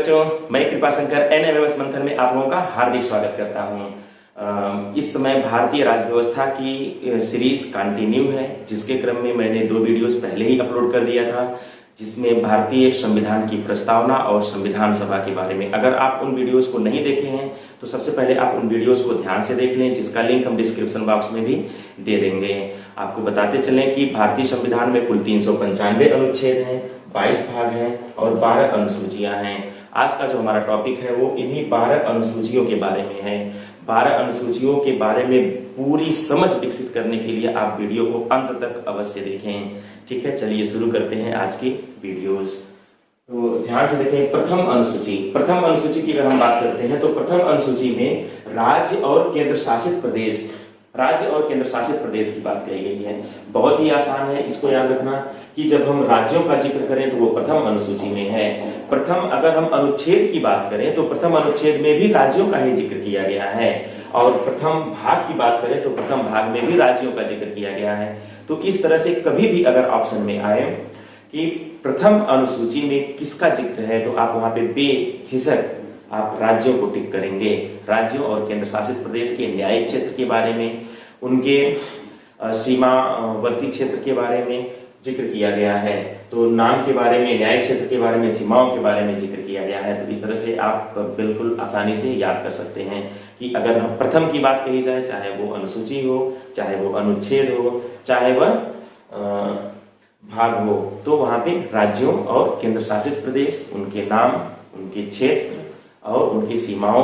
बच्चों, मैं कृपाशंकर NMMS मंथन में आप लोगों का हार्दिक स्वागत करता हूं। इस समय भारतीय राज्य व्यवस्था की सीरीज कंटिन्यू है, जिसके क्रम में मैंने 2 वीडियोस पहले ही अपलोड कर दिया था, जिसमें भारतीय संविधान की प्रस्तावना और संविधान सभा के बारे में। अगर आप उन वीडियोस को नहीं देखे हैं तो सबसे पहले आप उन वीडियोस को ध्यान से देख लें, जिसका लिंक हम डिस्क्रिप्शन बॉक्स में भी दे देंगे। आपको बताते चलें कि भारतीय संविधान में कुल 395 अनुच्छेद हैं, 22 भाग हैं और 12 अनुसूचियां हैं। आज का जो हमारा टॉपिक है वो इन्हीं 12 अनुसूचियों के बारे में है। 12 अनुसूचियों के बारे में पूरी समझ विकसित करने के लिए आप वीडियो को अंत तक अवश्य देखें। ठीक है, चलिए शुरू करते हैं आज की वीडियोस। तो ध्यान से देखें, प्रथम अनुसूची की अगर हम बात करते हैं तो प्रथम अनुसूची में राज्य और केंद्र शासित प्रदेश की बात कही गई है। बहुत ही आसान है, इसको याद रखना कि जब हम राज्यों का जिक्र करें तो वो प्रथम अनुसूची में है। प्रथम अगर हम अनुच्छेद की बात करें तो प्रथम अनुच्छेद में भी राज्यों का ही जिक्र किया गया है, और प्रथम भाग की बात करें तो प्रथम भाग में भी राज्यों का जिक्र किया गया है। तो इस तरह से कभी भी अगर ऑप्शन में आए कि प्रथम अनुसूची में किसका जिक्र है तो आप वहां पे बेझिझक आप राज्यों को टिक करेंगे। राज्यों और केंद्र शासित प्रदेश के न्यायिक क्षेत्र के बारे में, उनके सीमावर्ती क्षेत्र के बारे में जिक्र किया गया है। तो नाम के बारे में, न्यायिक क्षेत्र के बारे में, सीमाओं के बारे में जिक्र किया गया है। तो इस तरह से आप बिल्कुल आसानी से याद कर सकते हैं कि अगर हम प्रथम की बात कही जाए, चाहे वो अनुसूची हो, चाहे वो अनुच्छेद हो, चाहे वह भाग हो, तो वहां पे राज्यों और केंद्र शासित प्रदेश, उनके नाम, उनके क्षेत्र और उनकी सीमाओं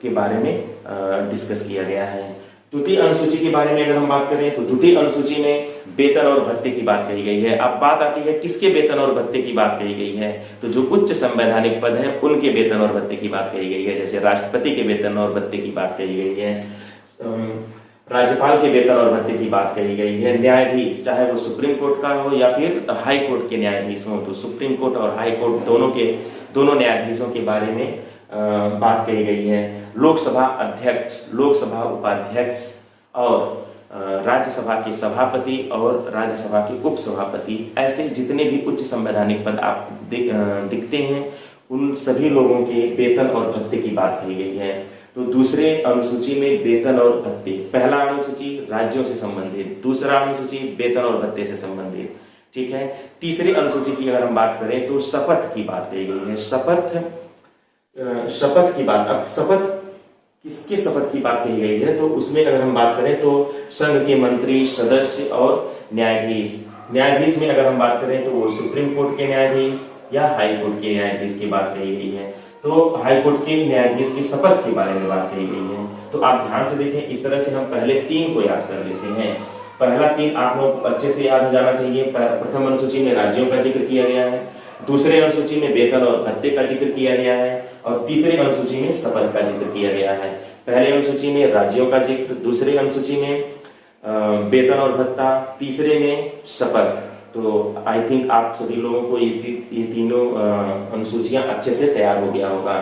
के बारे में डिस्कस किया गया है। द्वितीय अनुसूची के बारे में अगर हम बात करें तो द्वितीय अनुसूची में वेतन और भत्ते की बात कही गई है। अब बात आती है किसके वेतन और भत्ते की बात कही गई है, तो जो उच्च संवैधानिक पद हैं उनके वेतन और भत्ते की बात कही गई है। जैसे राष्ट्रपति के वेतन और भत्ते की बात कही गई है, राज्यपाल के वेतन और भत्ते की बात कही गई है, न्यायाधीश चाहे वो सुप्रीम कोर्ट का हो या फिर हाई कोर्ट के न्यायाधीश हो, तो सुप्रीम कोर्ट और हाई कोर्ट दोनों न्यायाधीशों के बारे में बात कही गई है। लोकसभा अध्यक्ष, लोकसभा उपाध्यक्ष और राज्यसभा के सभापति और राज्यसभा के उपसभापति, ऐसे जितने भी उच्च संवैधानिक पद आप दिखते हैं उन सभी लोगों के वेतन और भत्ते की बात कही गई है। तो दूसरे अनुसूची में वेतन और भत्ते, पहला अनुसूची राज्यों से संबंधित, दूसरा अनुसूची वेतन और भत्ते से संबंधित। ठीक है, तीसरी अनुसूची की अगर हम बात करें तो शपथ की बात कही गई है। शपथ की बात, अब किसके शपथ की बात कही गई है तो उसमें अगर हम बात करें तो संघ के मंत्री, सदस्य और न्यायाधीश में अगर हम बात करें तो वो सुप्रीम कोर्ट के न्यायाधीश या हाई कोर्ट के न्यायाधीश की बात कही गई है। तो हाई कोर्ट के न्यायाधीश की शपथ के बारे में बात कही गई है। तो आप ध्यान से देखें, इस तरह से हम पहले 3 को याद कर लेते हैं। पहला 3 आप लोग अच्छे से याद हो जाना चाहिए। प्रथम अनुसूची में राज्यों का जिक्र किया गया है, दूसरे अनुसूची में वेतन और भत्ते का जिक्र किया गया है, और तीसरे अनुसूची में शपथ का जिक्र किया गया है। पहले अनुसूची में राज्यों का जिक्र, दूसरे अनुसूची में वेतन और भत्ता, तीसरे में शपथ। तो आई थिंक आप सभी लोगों को ये तीनों अनुसूचियां अच्छे से तैयार हो गया होगा।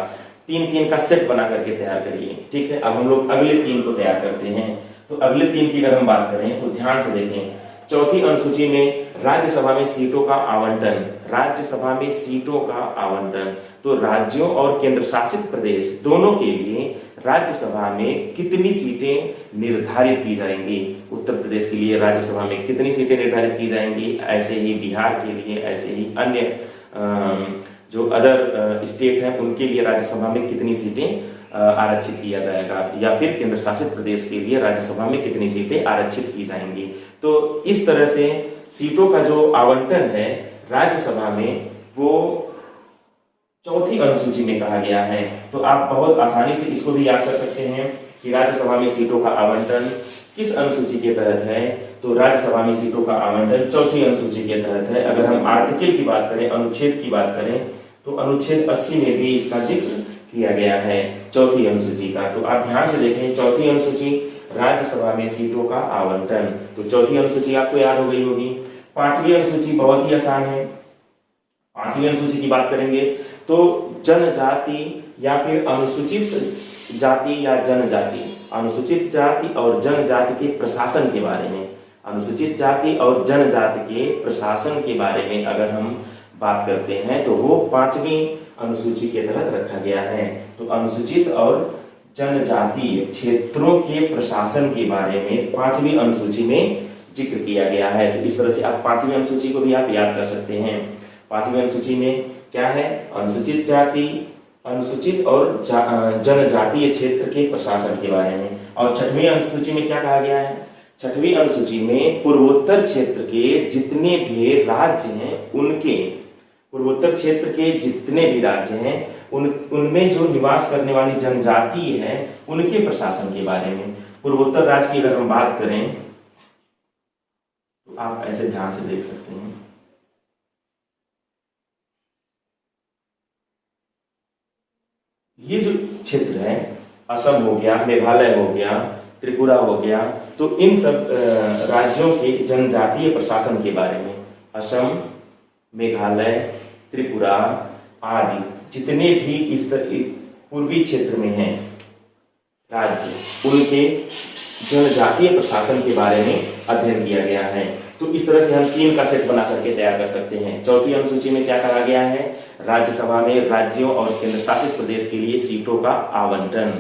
3 का सेट बना करके तैयार करिए। ठीक है, अब हम लोग अगले 3 को तैयार करते हैं। तो अगले 3 की अगर हम बात करें तो ध्यान से देखें, चौथी अनुसूची में राज्यसभा में सीटों का आवंटन, तो राज्यों और केंद्र शासित प्रदेश दोनों के लिए राज्यसभा में कितनी सीटें निर्धारित की जाएंगी। उत्तर प्रदेश के लिए राज्यसभा में कितनी सीटें निर्धारित की जाएंगी, ऐसे ही बिहार के लिए, ऐसे ही अन्य जो अदर स्टेट हैं उनके लिए राज्यसभा में कितनी सीटें आरक्षित किया जाएगा, या फिर केंद्र शासित प्रदेश के लिए राज्यसभा में कितनी सीटें आरक्षित की जाएंगी। तो इस तरह से सीटों का जो आवंटन है राज्यसभा में वो चौथी अनुसूची में कहा गया है। तो आप बहुत आसानी से इसको भी याद कर सकते हैं कि राज्यसभा में सीटों का आवंटन किस अनुसूची के तहत है, तो राज्यसभा में सीटों का आवंटन चौथी अनुसूची के तहत है। अगर हम आर्टिकल की बात करें, अनुच्छेद की बात करें, तो अनुच्छेद 80 में भी इसका जिक्र किया गया है चौथी अनुसूची का। तो आप ध्यान से देखें, चौथी अनुसूची राज्यसभा में सीटों का आवंटन, तो चौथी अनुसूची आपको याद हो गई होगी। 5वीं अनुसूची बहुत ही आसान है। 5वीं अनुसूची की बात करेंगे तो जनजाति या फिर अनुसूचित जाति या जनजाति, अनुसूचित जाति और जनजाति के प्रशासन के बारे में, अनुसूचित जाति और जनजाति के प्रशासन के बारे में अगर हम बात करते हैं तो वो 5वीं अनुसूची के तहत रखा गया है। तो अनुसूचित और जनजातीय क्षेत्रों के प्रशासन के बारे में 5वीं अनुसूची में जिक्र किया गया है। तो इस तरह से आप 5वीं अनुसूची को भी आप याद कर सकते हैं। 5वीं अनुसूची में क्या है? अनुसूचित जाति, अनुसूचित और जनजातीय क्षेत्र के प्रशासन के बारे में। और 6वीं अनुसूची में क्या कहा गया है? 6वीं अनुसूची में पूर्वोत्तर क्षेत्र के जितने भी राज्य हैं उनके, पूर्वोत्तर क्षेत्र के जितने भी राज्य हैं उनमें जो निवास करने वाली जनजाति है उनके प्रशासन के बारे में। पूर्वोत्तर राज्य की अगर हम बात करें तो आप ऐसे ध्यान से देख सकते हैं। ये जो क्षेत्र है, असम हो गया, मेघालय हो गया, त्रिपुरा हो गया, तो इन सब राज्यों के जनजातीय प्रशासन के बारे में, असम, मेघालय, त्रिपुरा आदि जितने भी इस पूर्वी क्षेत्र में हैं राज्य, उनके जनजातीय प्रशासन के बारे में अध्ययन किया गया है। तो इस तरह से हम 3 का सेट बना करके तैयार कर सकते हैं। 4वीं अनुसूची में क्या कहा गया है? राज्यसभा में राज्यों और केंद्र शासित प्रदेश के लिए सीटों का आवंटन।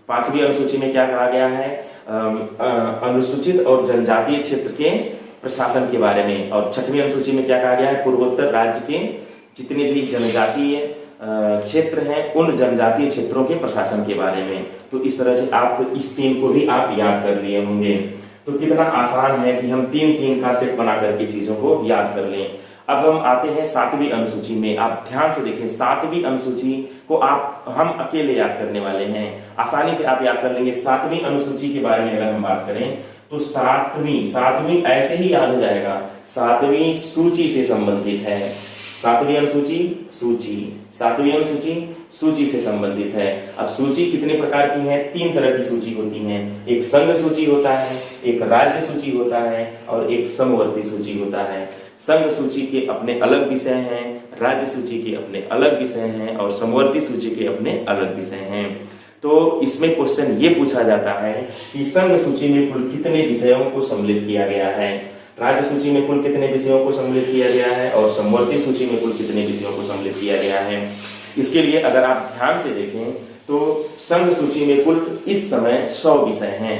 5वीं अनुसूची में क्या कहा गया है? अनुसूचित और जनजातीय क्षेत्र के प्रशासन के बारे में। और 6वीं अनुसूची में क्या कहा गया है? पूर्वोत्तर राज्य के जितने भी जनजातीय क्षेत्र हैं उन जनजातीय क्षेत्रों के प्रशासन के बारे में। तो इस तरह से आप इस 3 को भी आप याद कर लिए होंगे। तो कितना आसान है कि हम 3 का सेट बना करके चीजों को याद कर लें। अब हम आते हैं 7वीं अनुसूची में। आप ध्यान से देखें, 7वीं अनुसूची को हम अकेले याद करने वाले हैं। आसानी से आप याद कर लेंगे। 7वीं अनुसूची के बारे में अगर हम बात करें तो 7वीं ऐसे ही याद हो जाएगा, 7वीं सूची से संबंधित है। 7वीं अनुसूची सूची, 7वीं अनुसूची सूची से संबंधित है। अब सूची कितने प्रकार की है? 3 तरह की सूची होती है। एक संघ सूची होता है, एक राज्य सूची होता है और एक समवर्ती सूची होता है। संघ सूची के अपने अलग विषय हैं, राज्य सूची के अपने अलग विषय हैं और समवर्ती सूची के अपने अलग विषय हैं। तो इसमें क्वेश्चन ये पूछा जाता है कि संघ सूची में कुल कितने विषयों को सम्मिलित किया गया है, राज्य सूची में कुल कितने विषयों को सम्मिलित किया गया है और समवर्ती सूची में कुल कितने विषयों को सम्मिलित किया गया है। इसके लिए अगर आप ध्यान से देखें तो संघ सूची में कुल इस समय 100 विषय हैं।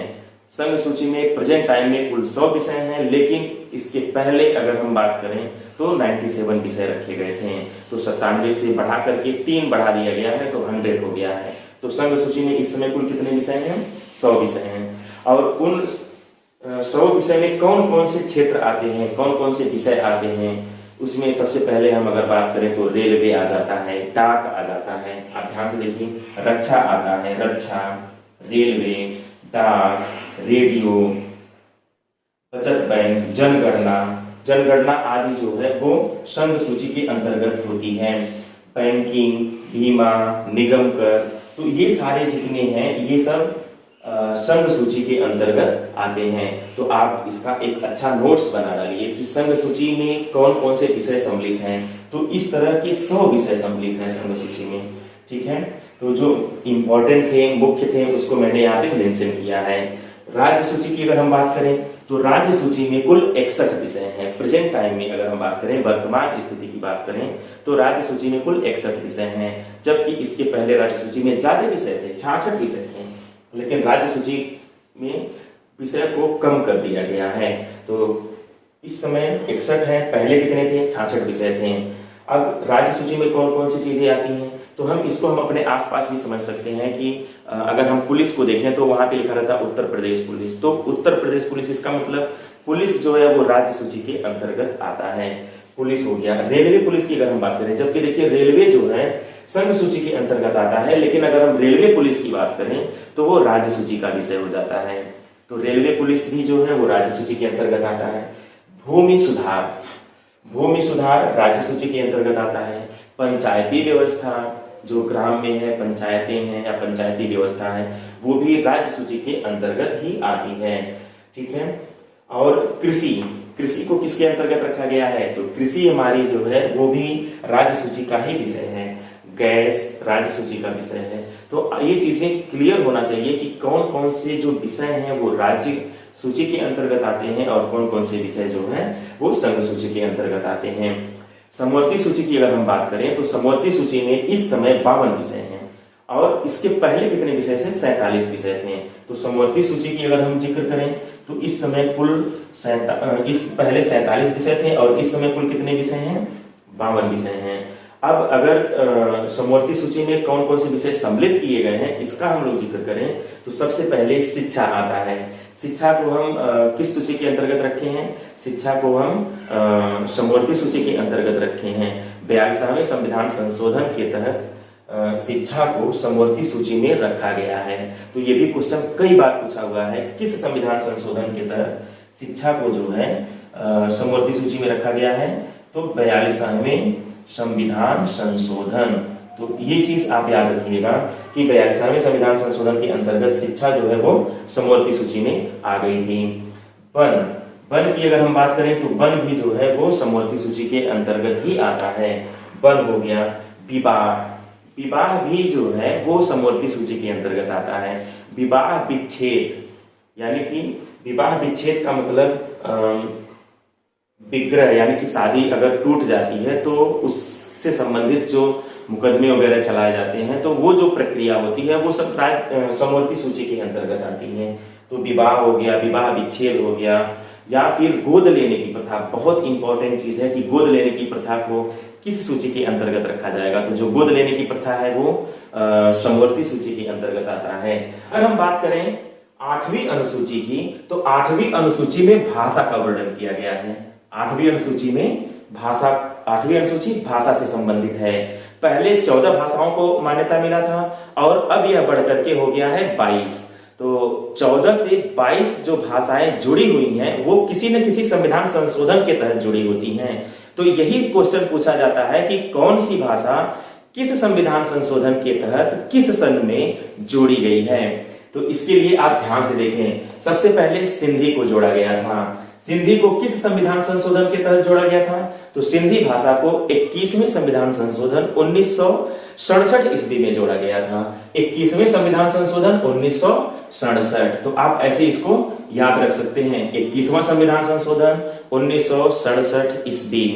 संघ सूची में प्रेजेंट टाइम में कुल 100 विषय हैं, लेकिन इसके पहले अगर हम बात करें तो 97 विषय रखे गए थे। तो 97 से बढ़ा करके 3 बढ़ा दिया गया है तो 100 हो गया है। तो संघ सूची में इस समय कुल कितने विषय हैं? 100 विषय हैं। और उन 100 विषय में कौन कौन से क्षेत्र आते हैं, कौन कौन से विषय आते हैं? उसमें सबसे पहले हम अगर बात करें तो रेलवे आ जाता है, डाक आ जाता है। आप ध्यान से देखिए, रक्षा आता है, रक्षा, रेलवे, डाक, रेडियो, बचत बैंक, जनगणना आदि जो है वो संघ सूची के अंतर्गत होती है। बैंकिंग, बीमा, निगम कर, तो ये सारे जितने हैं ये सब संघ सूची के अंतर्गत आते हैं। तो आप इसका एक अच्छा नोट्स बना डालिए कि संघ सूची में कौन कौन से विषय सम्मिलित हैं। तो इस तरह के 100 विषय सम्मिलित हैं संघ सूची में, ठीक है। तो जो इंपॉर्टेंट थे, मुख्य थे, उसको मैंने यहाँ पे मेंशन किया है। राज्य सूची की अगर हम बात करें तो राज्य सूची में कुल 61 विषय हैं। प्रेजेंट टाइम में अगर हम बात करें, वर्तमान स्थिति की बात करें तो राज्य सूची में कुल 61 विषय हैं, जबकि इसके पहले राज्य सूची में ज्यादा विषय थे, 66 विषय थे, लेकिन राज्य सूची में विषय को कम कर दिया गया है। तो इस समय 61 है, पहले कितने थे? 66 विषय थे। अब राज्य सूची में कौन कौन सी चीजें आती हैं, तो हम इसको अपने आसपास भी समझ सकते हैं कि अगर हम पुलिस को देखें तो वहां पे लिखा रहता है उत्तर प्रदेश पुलिस। तो उत्तर प्रदेश पुलिस, इसका मतलब पुलिस जो है वो राज्य सूची के अंतर्गत आता है। पुलिस हो गया। रेलवे पुलिस की अगर हम बात करें, जबकि देखिए रेलवे जो है संघ सूची के अंतर्गत आता है, लेकिन अगर हम रेलवे पुलिस की बात करें तो वो राज्य सूची का विषय हो जाता है। तो रेलवे पुलिस भी जो है वो राज्य सूची के अंतर्गत आता है। भूमि सुधार राज्य सूची के अंतर्गत आता है। पंचायती व्यवस्था, जो ग्राम में है, पंचायतें हैं या पंचायती व्यवस्था है, वो भी राज्य सूची के अंतर्गत ही आती है, ठीक है। और कृषि को किसके अंतर्गत रखा गया है? तो कृषि हमारी जो है वो भी राज्य सूची का ही विषय है। गैस राज्य सूची का विषय है। तो ये चीजें क्लियर होना चाहिए कि कौन कौन से जो विषय हैं वो राज्य सूची के अंतर्गत आते हैं और कौन कौन से विषय जो हैं वो संघ सूची के अंतर्गत आते हैं। समवर्ती सूची की अगर हम बात करें तो समवर्ती सूची में इस समय 52 विषय हैं और इसके पहले कितने विषय से 47 विषय थे। तो समवर्ती सूची की अगर हम जिक्र करें तो इस समय कुल इस पहले 47 विषय थे और इस समय कुल कितने विषय हैं, 52 विषय हैं। अब अगर समवर्ती सूची में कौन कौन से विषय सम्मिलित किए गए हैं इसका हम लोग जिक्र करें तो सबसे पहले शिक्षा आता है। शिक्षा को हम किस सूची के अंतर्गत रखे हैं, शिक्षा को हम समवर्ती सूची के अंतर्गत रखे हैं। 42वें संविधान संशोधन के तहत शिक्षा को समवर्ती सूची में रखा गया है। तो ये भी क्वेश्चन कई बार पूछा हुआ है, किस संविधान संशोधन के तहत शिक्षा को जो है समवर्ती सूची में रखा गया है, तो 42वें संविधान संशोधन। तो ये चीज आप याद रखिएगा कि 42वें संविधान संशोधन के अंतर्गत शिक्षा जो है वो समवर्ती सूची में आ गई थी। वन की अगर हम बात करें तो वन भी जो है वो समवर्ती सूची के अंतर्गत ही आता है। वन हो गया। विवाह भी जो है वो समवर्ती सूची के अंतर्गत आता है। विवाह विच्छेद, यानी कि विवाह विच्छेद का मतलब विग्रह, यानी कि शादी अगर टूट जाती है तो उससे संबंधित जो मुकदमे वगैरह चलाए जाते हैं तो वो जो प्रक्रिया होती है वो सब समवर्ती सूची के अंतर्गत आती है। तो विवाह हो गया, विवाह विच्छेद हो गया, या फिर गोद लेने की प्रथा। बहुत इंपॉर्टेंट चीज है कि गोद लेने की प्रथा को किस सूची के अंतर्गत रखा जाएगा, तो जो गोद लेने की प्रथा है वो समवर्ती सूची के अंतर्गत आता है। अगर हम बात करें 8वीं अनुसूची की, तो 8वीं अनुसूची में भाषा का वर्णन किया गया है। 8वीं अनुसूची में भाषा, 8वीं अनुसूची भाषा से संबंधित है। पहले 14 भाषाओं को मान्यता मिला था और अब यह बढ़ करके हो गया है 22। तो 14 से 22 जो भाषाएं जुड़ी हुई हैं वो किसी न किसी संविधान संशोधन के तहत जुड़ी होती हैं। तो यही क्वेश्चन पूछा जाता है कि कौन सी भाषा किस संविधान संशोधन के तहत किस सन में जोड़ी गई है। तो इसके लिए आप ध्यान से देखें। सबसे पहले सिंधी को जोड़ा गया था। सिंधी को किस संविधान संशोधन के तहत जोड़ा गया था, तो सिंधी भाषा को 21वें संविधान संशोधन 1967 ईस्वी में जोड़ा गया था। 21वें संविधान संशोधन 1967। तो आप ऐसे इसको याद रख सकते हैं, 21वां संविधान संशोधन 1967 ईस्वी।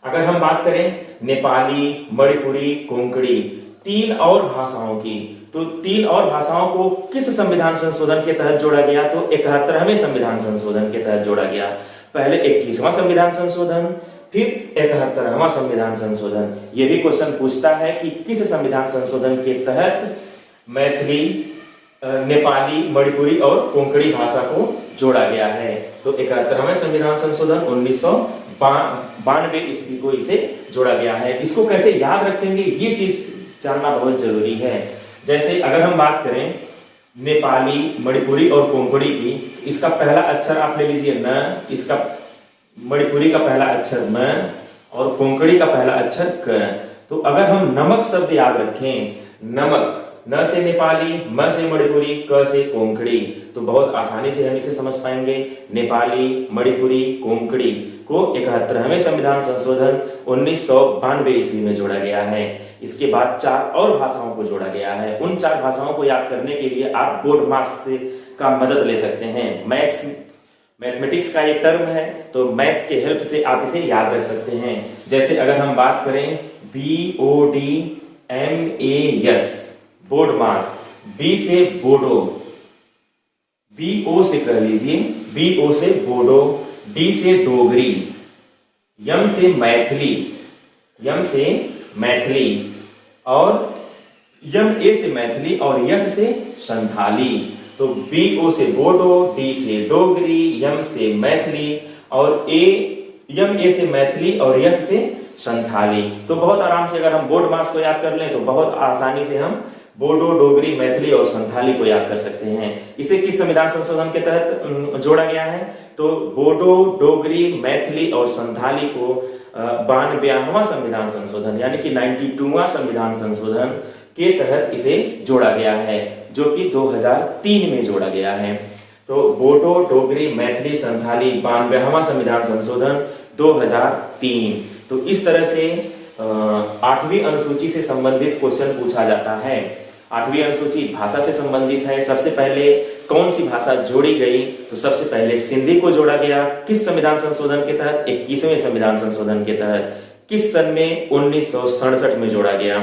अगर हम बात करें नेपाली, मणिपुरी, कोंकणी, 3 और भाषाओं की, तो 3 और भाषाओं को किस संविधान संशोधन के तहत जोड़ा गया, तो 71वें संविधान संशोधन के तहत जोड़ा गया। पहले 21वां संविधान संशोधन, फिर 71वां संविधान संशोधन। यह भी क्वेश्चन पूछता है कि किस संविधान संशोधन के तहत मैथिली, नेपाली, मणिपुरी और कोंकणी भाषा को जोड़ा गया है। तो 71वें संविधान संशोधन 1992 ईस्वी को इसे जोड़ा गया है। इसको कैसे याद रखेंगे ये चीज जानना बहुत जरूरी है। जैसे अगर हम बात करें नेपाली, मणिपुरी और कोंकणी की, इसका पहला अक्षर आप ले लीजिए न, इसका मणिपुरी का पहला अक्षर म और कोंकणी का पहला अक्षर क। तो अगर हम नमक शब्द याद रखें, नमक, न से नेपाली, म से मणिपुरी, क से कोंकणी, तो बहुत आसानी से हम इसे समझ पाएंगे। नेपाली, मणिपुरी, कोंकणी को 71वें संविधान संशोधन 1992 ईस्वी में जोड़ा गया है। इसके बाद 4 और भाषाओं को जोड़ा गया है। उन 4 भाषाओं को याद करने के लिए आप बोर्ड मास से का मदद ले सकते हैं। मैथमेटिक्स का एक टर्म है, तो मैथ के हेल्प से आप इसे याद रख सकते हैं। जैसे अगर हम बात करें BODMAS, बोर्ड मास, B से बोडो, BO से कह लीजिए, BO से बोडो, D से डोगरी, M से मैथिली, M से मैथिली और MA से मैथिली और S से संथाली। तो BO से बोडो, D से डोगरी, M से मैथिली और MA से मैथिली और S से संथाली। तो बहुत आराम से अगर हम बोर्ड मास को याद कर लें तो बहुत आसानी से हम बोडो, डोगरी, मैथिली और संथाली को याद कर सकते हैं। इसे किस संविधान संशोधन के तहत जोड़ा गया है, तो बोडो, डोगरी, मैथिली और संथाली को 92वां संविधान संशोधन यानी कि 92वां संविधान संशोधन के तहत इसे जोड़ा गया है, जो कि 2003 में जोड़ा गया है। तो बोडो, डोगरी, मैथिली, संथाली 92वां संविधान संशोधन 2003। तो इस तरह से 8वीं अनुसूची से संबंधित क्वेश्चन पूछा जाता है। 8वीं अनुसूची भाषा से संबंधित है। सबसे पहले कौन सी भाषा जोड़ी गई, तो सबसे पहले सिंधी को जोड़ा गया। किस संविधान संशोधन के तहत, 21वें संविधान संशोधन के तहत। किस सन में? 1967 में जोड़ा गया।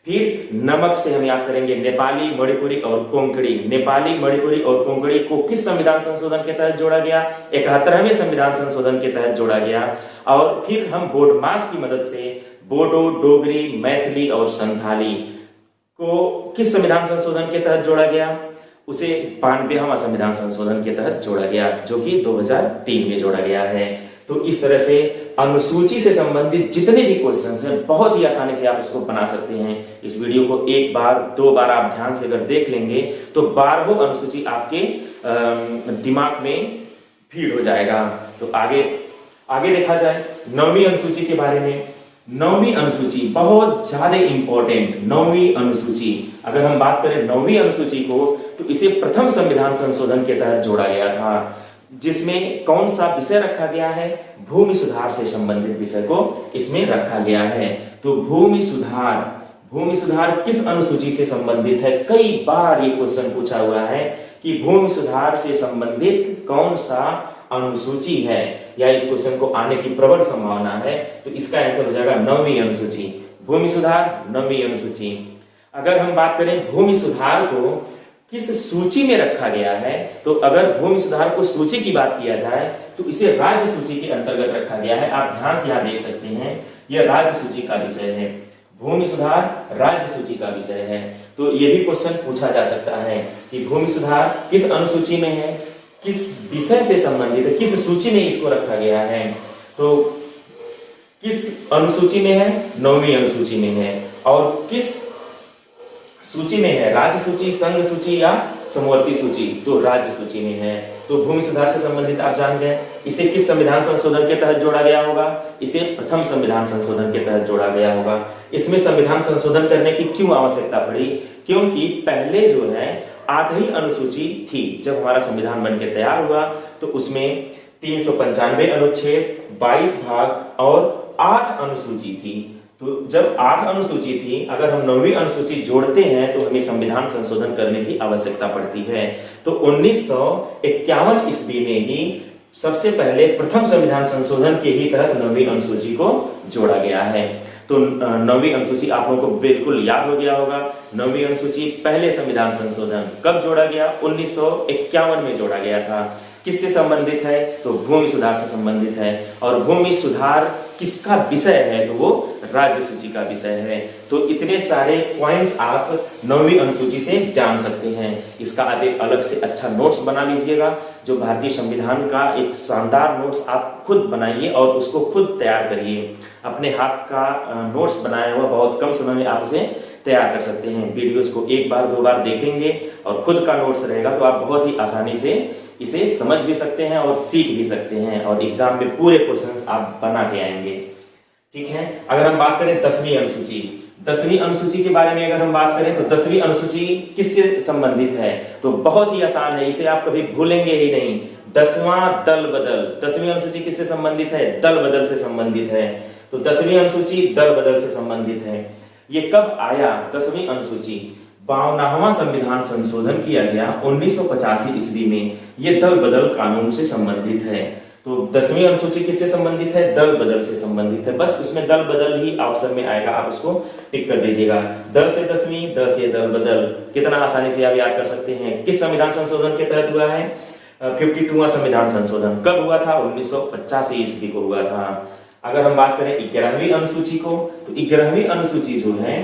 फिर नमक से हम याद करेंगे नेपाली, मणिपुरी और कोंकणी। नेपाली, मणिपुरी और कोंकणी को किस संविधान संशोधन के तहत जोड़ा गया? 71वें संविधान संशोधन के तहत जोड़ा गया। और फिर हम बोर्ड मास की मदद से बोडो, डोगरी, मैथिली और संथाली को किस संविधान संशोधन के तहत जोड़ा गया? उसे 92वां संविधान संशोधन के तहत जोड़ा गया, जो कि 2003 में जोड़ा गया है। तो इस तरह से अनुसूची से संबंधित जितने भी क्वेश्चंस हैं बहुत ही आसानी से आप इसको बना सकते हैं। इस वीडियो को एक बार, दो बार आप ध्यान से अगर देख लेंगे तो 12 अनुसूची आपके दिमाग में फीड हो जाएगा। तो आगे देखा जाए 9वीं अनुसूची के बारे में। 9वीं अनुसूची बहुत ज्यादा इंपॉर्टेंट। 9वीं अनुसूची, अगर हम बात करें 9वीं अनुसूची को, तो इसे प्रथम संविधान संशोधन के तहत जोड़ा गया था, जिसमें कौन सा विषय रखा गया है? भूमि सुधार से संबंधित विषय को इसमें रखा गया है। तो भूमि सुधार किस अनुसूची से संबंधित है? कई बार ये क्वेश्चन पूछा हुआ है कि भूमि सुधार से संबंधित कौन सा अनुसूची है, या इस क्वेश्चन को आने की प्रबल संभावना है। तो इसका आंसर हो जाएगा 9वीं अनुसूची। भूमि सुधार 9वीं अनुसूची। अगर हम बात करें भूमि सुधार को किस सूची में रखा गया है, तो अगर भूमि सुधार को सूची की बात किया जाए तो इसे राज्य सूची के अंतर्गत रखा गया है। आप ध्यान से यहां देख सकते हैं, यह राज्य सूची का विषय है। भूमि सुधार राज्य सूची का विषय है। तो यह भी क्वेश्चन पूछा जा सकता है कि भूमि सुधार किस अनुसूची में है, किस विषय से संबंधित है, किस सूची में इसको रखा गया है। तो किस अनुसूची में है? 9वीं अनुसूची में है। और किस सूची में है? राज्य सूची, संघ सूची या समवर्ती सूची? तो राज्य सूची में है। तो भूमि सुधार से संबंधित आप जान गए। इसे किस संविधान संशोधन के तहत जोड़ा गया होगा? इसे प्रथम संविधान संशोधन के तहत जोड़ा गया होगा। इसमें संविधान संशोधन करने की क्यों आवश्यकता पड़ी? क्योंकि पहले जो है 8 ही अनुसूची थी। जब हमारा संविधान बनकर तैयार हुआ तो उसमें 395 अनुच्छेद, 22 भाग और 8 अनुसूची थी। तो जब 8 अनुसूची थी, अगर हम 9वीं अनुसूची जोड़ते हैं तो हमें संविधान संशोधन करने की आवश्यकता पड़ती है। तो 1951 ईस्वी में ही सबसे पहले प्रथम संविधान संशोधन के ही तहत 9वीं अनुसूची को जोड़ा गया है। तो 9वीं अनुसूची आप लोगों को बिल्कुल याद हो गया होगा। 9वीं अनुसूची पहले संविधान संशोधन कब जोड़ा गया? 1951 में जोड़ा गया था। किससे संबंधित है? तो भूमि सुधार से संबंधित है। और भूमि सुधार किसका विषय है? तो वो राज्य सूची का विषय है। तो इतने सारे पॉइंट्स आप 9वीं अनुसूची से जान सकते हैं। इसका आप एक अलग से अच्छा नोट्स बना लीजिएगा। जो भारतीय संविधान का एक शानदार नोट्स आप खुद बनाइए और उसको खुद तैयार करिए। अपने हाथ का नोट्स बनाया हुआ बहुत कम समय में आप उसे तैयार कर सकते हैं। वीडियोस को एक बार, दो बार देखेंगे और खुद का नोट्स रहेगा तो आप बहुत ही आसानी से इसे समझ भी सकते हैं और सीख भी सकते हैं, और एग्जाम में पूरे क्वेश्चंस आप बना के आएंगे। ठीक है। अगर हम बात करें 10वीं अनुसूची, 10वीं अनुसूची के बारे में अगर हम बात करें तो 10वीं अनुसूची किससे संबंधित है? तो बहुत ही आसान है, इसे आप कभी भूलेंगे ही नहीं। 10वां दल बदल। 10वीं अनुसूची किससे संबंधित है? दल बदल से संबंधित है। तो 10वीं अनुसूची दल बदल से संबंधित है। ये कब आया? 10वीं अनुसूची 52वां संविधान संशोधन किया गया 1985 ईस्वी में। यह दल बदल कानून से संबंधित है। तो 10वीं अनुसूची किससे संबंधित है? दल बदल से संबंधित है। बस उसमें दल बदल ही ऑप्शन में आएगा, आप उसको टिक कर दीजिएगा। दल से 10वीं, दल से दल बदल, कितना आसानी से आप याद कर सकते हैं। किस संविधान संशोधन के तहत हुआ है? 52वां संविधान संशोधन। कब हुआ था? 1985 ईस्वी को हुआ था। अगर हम बात करें 11वीं अनुसूची को, तो 11वीं अनुसूची जो है,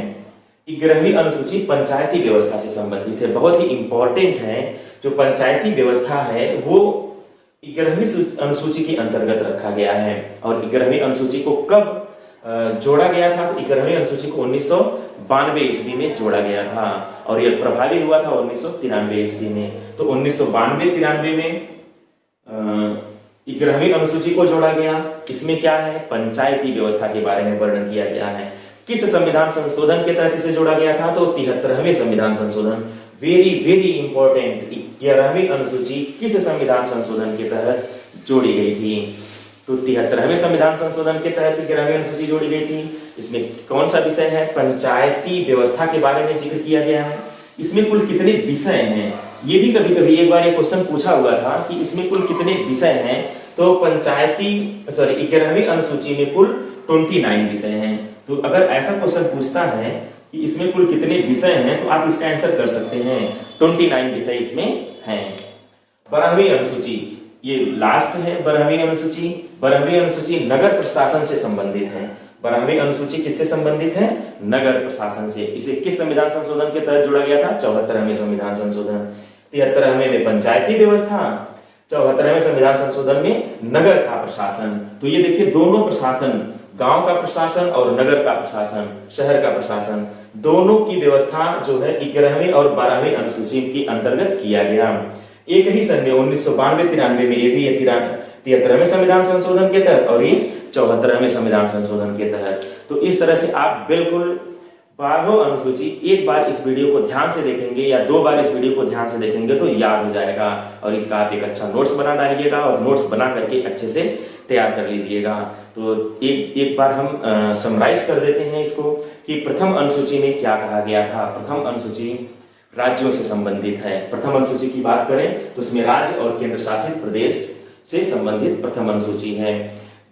11वीं अनुसूची पंचायती व्यवस्था से संबंधित है। बहुत ही इंपॉर्टेंट है। जो पंचायती व्यवस्था है वो 11वीं अनुसूची के अंतर्गत रखा गया है। और 11वीं अनुसूची को कब जोड़ा गया था? तो 11वीं अनुसूची को 1992 ईस्वी में जोड़ा गया था और यह प्रभावी हुआ था 1993 ईस्वी में। तो 1992-93 में 11वीं अनुसूची को जोड़ा गया। इसमें क्या है? पंचायती व्यवस्था के बारे में वर्णन किया गया है। किस संविधान संशोधन के तहत इसे जोड़ा गया था? तो 73वें संविधान संशोधन। Very very important. 11वीं अनुसूची किस संविधान संशोधन के तहत जोड़ी गई थी? तो 73वें संविधान संशोधन के तहत 11वीं अनुसूची जोड़ी गई थी। इसमें कौन सा विषय है? पंचायती व्यवस्था के बारे में जिक्र किया गया है। इसमें कुल कितने विषय हैं? ये भी कभी कभी एक बार ये क्वेश्चन पूछा हुआ था कि इसमें कुल कितने विषय हैं। तो 11वीं अनुसूची में कुल 29 विषय हैं। तो अगर ऐसा क्वेश्चन पूछता है कि इसमें कुल कितने विषय हैं, तो आप इसका आंसर कर सकते हैं 29 विषय इसमें हैं। 12वीं अनुसूची, ये लास्ट है 12वीं अनुसूची। 12वीं अनुसूची नगर प्रशासन से संबंधित है। 12वीं अनुसूची किससे संबंधित है? नगर प्रशासन से। इसे किस संविधान संशोधन के तहत जोड़ा गया था? 74वें संविधान संशोधन। 73वें में पंचायती व्यवस्था, 74वें संविधान संशोधन में नगर का प्रशासन। तो ये देखिए दोनों प्रशासन, गांव का प्रशासन और नगर का प्रशासन, शहर का प्रशासन, दोनों की व्यवस्था जो है 11वीं और 12वीं अनुसूची के अंतर्गत किया गया। एक ही सन में 1992-93 में ये भी 73वें संविधान संशोधन के तहत और ये 74वें संविधान संशोधन के तहत। तो इस तरह से आप बिल्कुल 12 अनुसूची एक बार इस वीडियो को ध्यान से देखेंगे या 2 बार इस वीडियो को ध्यान से देखेंगे तो याद हो जाएगा, और इसका आप एक अच्छा नोट्स बना डालिएगा और नोट्स बना करके अच्छे से तैयार कर लीजिएगा। तो एक बार हम समराइज कर देते हैं इसको कि प्रथम अनुसूची में क्या कहा गया था। प्रथम अनुसूची राज्यों से संबंधित है। प्रथम अनुसूची की बात करें तो उसमें राज्य और केंद्र शासित प्रदेश से संबंधित प्रथम अनुसूची है।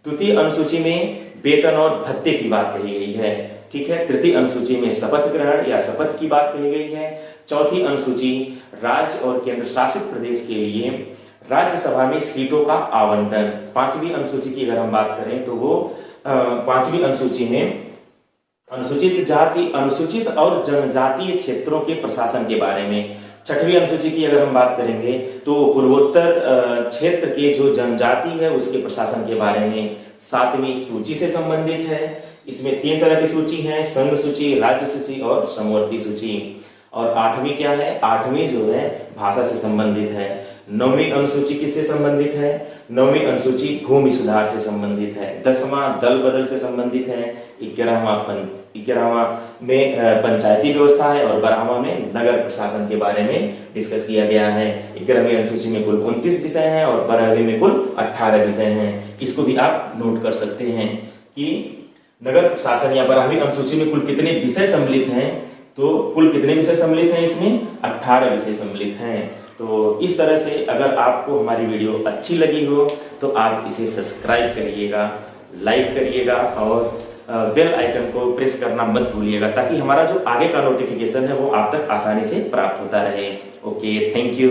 द्वितीय अनुसूची में वेतन और भत्ते की बात कही गई है, ठीक है। तृतीय अनुसूची में शपथ ग्रहण या शपथ की बात कही गई है। चौथी अनुसूची राज्य और केंद्र शासित प्रदेश के लिए राज्यसभा में सीटों का आवंटन। 5वीं अनुसूची की अगर हम बात करें तो वो 5वीं अनुसूची में अनुसूचित जाति, अनुसूचित और जनजातीय क्षेत्रों के प्रशासन के बारे में। 6वीं अनुसूची की अगर हम बात करेंगे तो पूर्वोत्तर क्षेत्र के जो जनजाति है उसके प्रशासन के बारे में। 7वीं सूची से संबंधित है। इसमें 3 तरह की सूची है, संघ सूची, राज्य सूची और समवर्ती सूची। और 8वीं क्या है? 8वीं जो है भाषा से संबंधित है। 9वीं अनुसूची किससे संबंधित है? 9वीं अनुसूची भूमि सुधार से संबंधित है। 10वां दल बदल से संबंधित है। 11वां में पंचायती व्यवस्था है और 12वां में नगर प्रशासन के बारे में डिस्कस किया गया है। 11वीं अनुसूची में कुल 29 विषय हैं और 12वीं में कुल 18 विषय हैं। इसको भी आप नोट कर सकते हैं कि नगर प्रशासन या 12वीं अनुसूची में कुल कितने विषय सम्मिलित हैं। तो कुल कितने विषय सम्मिलित हैं? इसमें 18 विषय सम्मिलित हैं। तो इस तरह से अगर आपको हमारी वीडियो अच्छी लगी हो तो आप इसे सब्सक्राइब करिएगा, लाइक करिएगा और बेल आइकन को प्रेस करना मत भूलिएगा, ताकि हमारा जो आगे का नोटिफिकेशन है वो आप तक आसानी से प्राप्त होता रहे। Okay, thank you.